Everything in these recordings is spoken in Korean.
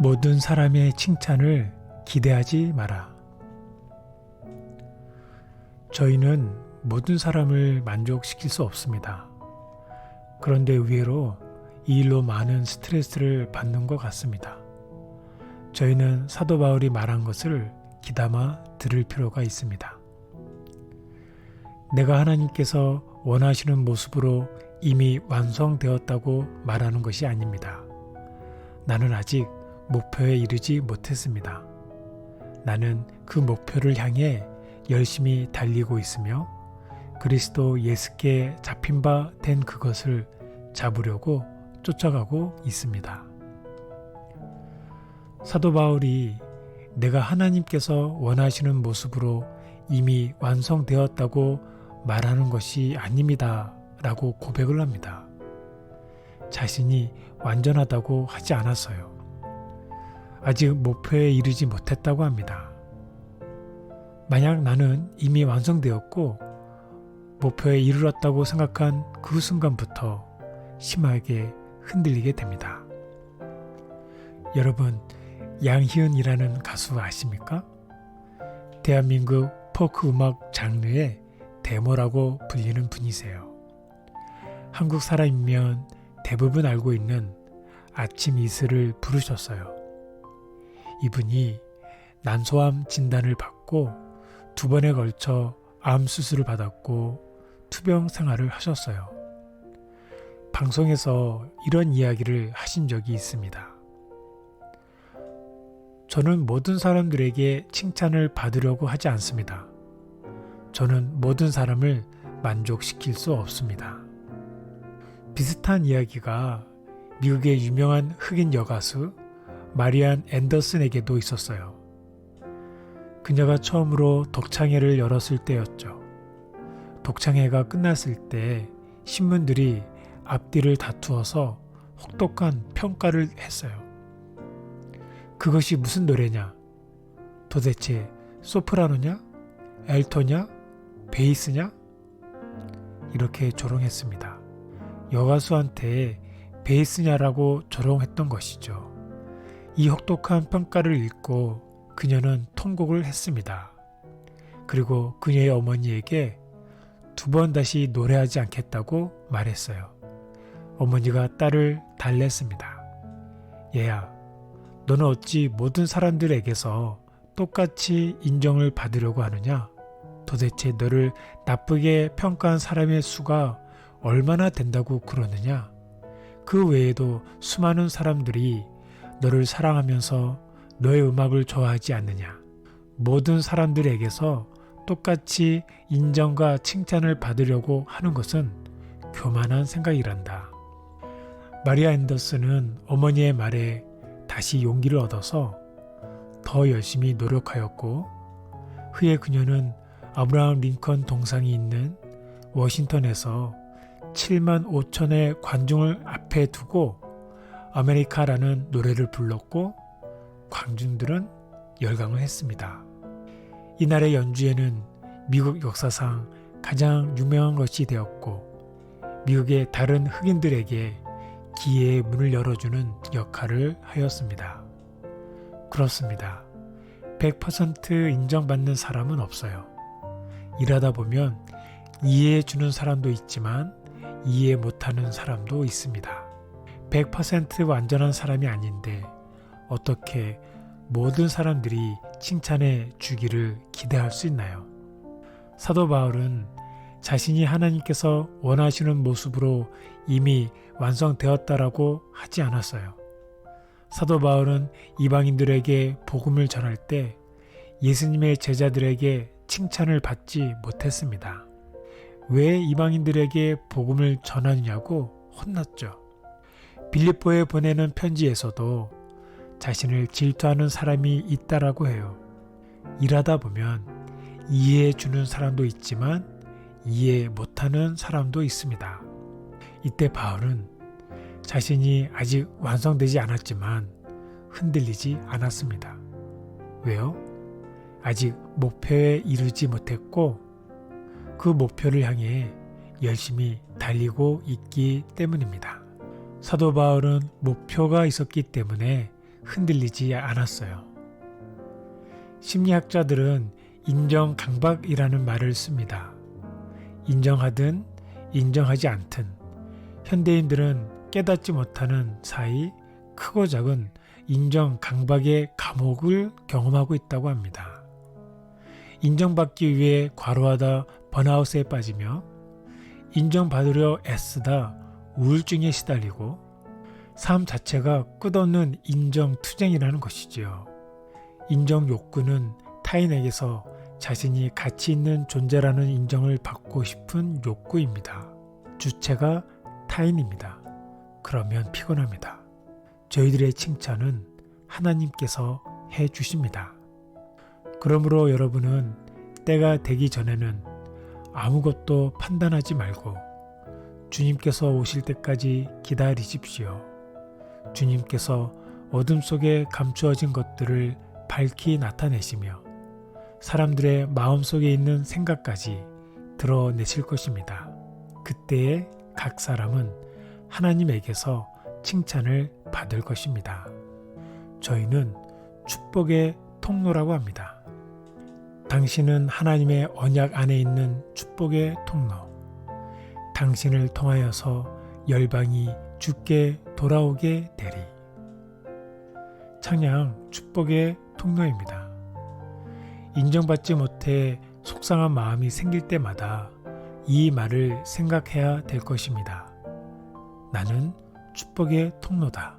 모든 사람의 칭찬을 기대하지 마라. 저희는 모든 사람을 만족시킬 수 없습니다. 그런데 의외로 이 일로 많은 스트레스를 받는 것 같습니다. 저희는 사도 바울이 말한 것을 귀담아 들을 필요가 있습니다. 내가 하나님께서 원하시는 모습으로 이미 완성되었다고 말하는 것이 아닙니다. 나는 아직 목표에 이르지 못했습니다. 나는 그 목표를 향해 열심히 달리고 있으며 그리스도 예수께 잡힌 바 된 그것을 잡으려고 쫓아가고 있습니다. 사도 바울이 내가 하나님께서 원하시는 모습으로 이미 완성되었다고 말하는 것이 아닙니다 라고 고백을 합니다. 자신이 완전하다고 하지 않았어요. 아직 목표에 이르지 못했다고 합니다. 만약 나는 이미 완성되었고 목표에 이르렀다고 생각한 그 순간부터 심하게 흔들리게 됩니다. 여러분, 양희은이라는 가수 아십니까? 대한민국 포크 음악 장르의 데모라고 불리는 분이세요. 한국 사람이면 대부분 알고 있는 아침 이슬을 부르셨어요. 이분이 난소암 진단을 받고 2번에 걸쳐 암 수술을 받았고 투병 생활을 하셨어요. 방송에서 이런 이야기를 하신 적이 있습니다. 저는 모든 사람들에게 칭찬을 받으려고 하지 않습니다. 저는 모든 사람을 만족시킬 수 없습니다. 비슷한 이야기가 미국의 유명한 흑인 여가수 마리안 앤더슨에게도 있었어요. 그녀가 처음으로 독창회를 열었을 때였죠. 독창회가 끝났을 때 신문들이 앞뒤를 다투어서 혹독한 평가를 했어요. 그것이 무슨 노래냐? 도대체 소프라노냐? 알토냐? 베이스냐? 이렇게 조롱했습니다. 여가수한테 베이스냐라고 조롱했던 것이죠. 이 혹독한 평가를 읽고 그녀는 통곡을 했습니다. 그리고 그녀의 어머니에게 2번 다시 노래하지 않겠다고 말했어요. 어머니가 딸을 달랬습니다. 얘야, 너는 어찌 모든 사람들에게서 똑같이 인정을 받으려고 하느냐? 도대체 너를 나쁘게 평가한 사람의 수가 얼마나 된다고 그러느냐? 그 외에도 수많은 사람들이 너를 사랑하면서 너의 음악을 좋아하지 않느냐? 모든 사람들에게서 똑같이 인정과 칭찬을 받으려고 하는 것은 교만한 생각이란다. 마리아 앤더슨은 어머니의 말에 다시 용기를 얻어서 더 열심히 노력하였고 후에 그녀는 아브라함 링컨 동상이 있는 워싱턴에서 7만 5천의 관중을 앞에 두고 아메리카라는 노래를 불렀고 관중들은 열광을 했습니다. 이날의 연주에는 미국 역사상 가장 유명한 것이 되었고 미국의 다른 흑인들에게 기회의 문을 열어주는 역할을 하였습니다. 그렇습니다. 100% 인정받는 사람은 없어요. 일하다 보면 이해해주는 사람도 있지만 이해 못하는 사람도 있습니다. 100% 완전한 사람이 아닌데 어떻게 모든 사람들이 칭찬해 주기를 기대할 수 있나요? 사도 바울은 자신이 하나님께서 원하시는 모습으로 이미 완성되었다라고 하지 않았어요. 사도 바울은 이방인들에게 복음을 전할 때 예수님의 제자들에게 칭찬을 받지 못했습니다. 왜 이방인들에게 복음을 전하느냐고 혼났죠. 빌립보에 보내는 편지에서도 자신을 질투하는 사람이 있다라고 해요. 일하다 보면 이해해 주는 사람도 있지만 이해 못하는 사람도 있습니다. 이때 바울은 자신이 아직 완성되지 않았지만 흔들리지 않았습니다. 왜요? 아직 목표에 이르지 못했고 그 목표를 향해 열심히 달리고 있기 때문입니다. 사도 바울은 목표가 있었기 때문에 흔들리지 않았어요. 심리학자들은 인정 강박이라는 말을 씁니다. 인정하든 인정하지 않든 현대인들은 깨닫지 못하는 사이 크고 작은 인정 강박의 감옥을 경험하고 있다고 합니다. 인정받기 위해 과로하다 번아웃에 빠지며 인정받으려 애쓰다 우울증에 시달리고 삶 자체가 끝없는 인정투쟁이라는 것이지요. 인정 욕구는 타인에게서 자신이 가치 있는 존재라는 인정을 받고 싶은 욕구입니다. 주체가 타인입니다. 그러면 피곤합니다. 저희들의 칭찬은 하나님께서 해주십니다. 그러므로 여러분은 때가 되기 전에는 아무것도 판단하지 말고 주님께서 오실 때까지 기다리십시오. 주님께서 어둠 속에 감추어진 것들을 밝히 나타내시며 사람들의 마음속에 있는 생각까지 드러내실 것입니다. 그때에 각 사람은 하나님에게서 칭찬을 받을 것입니다. 저희는 축복의 통로라고 합니다. 당신은 하나님의 언약 안에 있는 축복의 통로. 당신을 통하여서 열방이 주께 돌아오게 되리. 찬양 축복의 통로입니다. 인정받지 못해 속상한 마음이 생길 때마다 이 말을 생각해야 될 것입니다. 나는 축복의 통로다.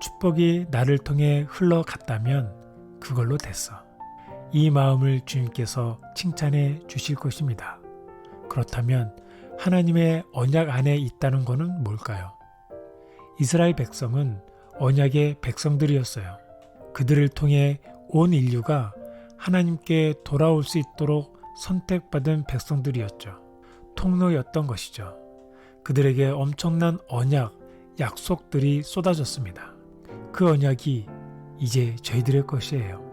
축복이 나를 통해 흘러갔다면 그걸로 됐어. 이 마음을 주님께서 칭찬해 주실 것입니다. 그렇다면 하나님의 언약 안에 있다는 것은 뭘까요? 이스라엘 백성은 언약의 백성들이었어요. 그들을 통해 온 인류가 하나님께 돌아올 수 있도록 선택받은 백성들이었죠. 통로였던 것이죠. 그들에게 엄청난 언약, 약속들이 쏟아졌습니다. 그 언약이 이제 저희들의 것이에요.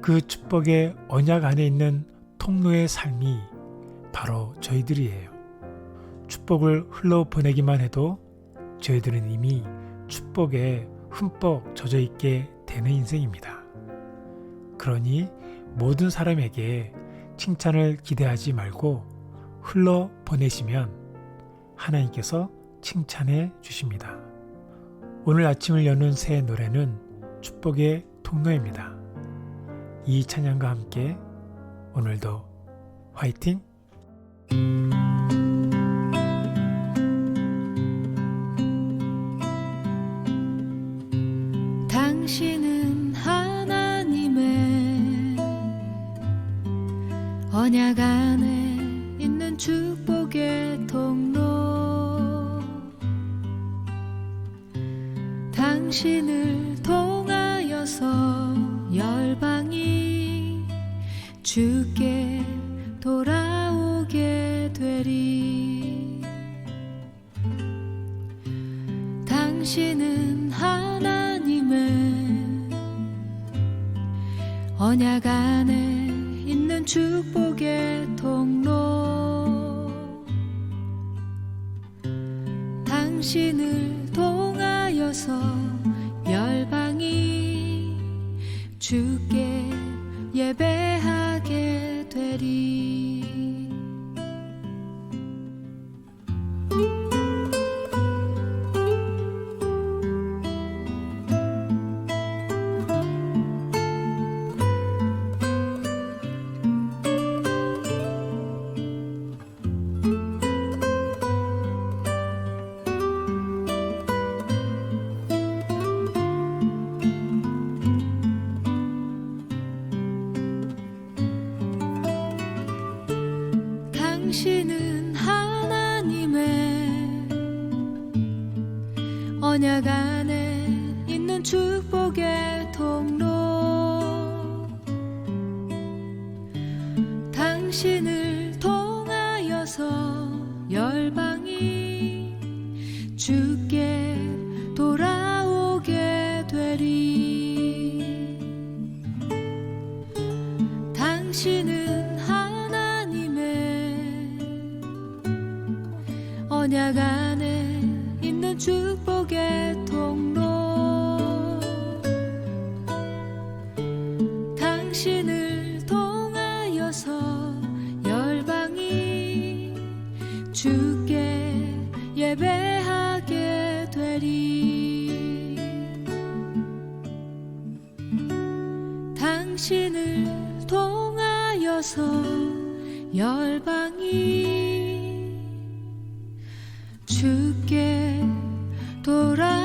그 축복의 언약 안에 있는 통로의 삶이 바로 저희들이에요. 축복을 흘러보내기만 해도 저희들은 이미 축복에 흠뻑 젖어 있게 되는 인생입니다. 그러니 모든 사람에게 칭찬을 기대하지 말고 흘러보내시면 하나님께서 칭찬해 주십니다. 오늘 아침을 여는 새 노래는 축복의 통로입니다. 이 찬양과 함께 오늘도 화이팅! 당신은 하나님의 언약 안에 있는 축복의 통로. 당신을 통하여서 열방이 주께 돌아오게 되리. 당신은 하나님의 언약 안에 있는 축복의 통로. 당신을 통하여서 열방이 주께 예배하게 되리. 당신은 하나님의 언약 안에 있는 축복의 통로. 당신을 통하여서 열방이 주께 돌아오게 되리. 당신은 언약 안에 있는 축복의 통로. 당신을 통하여서 열방이 주께 돌아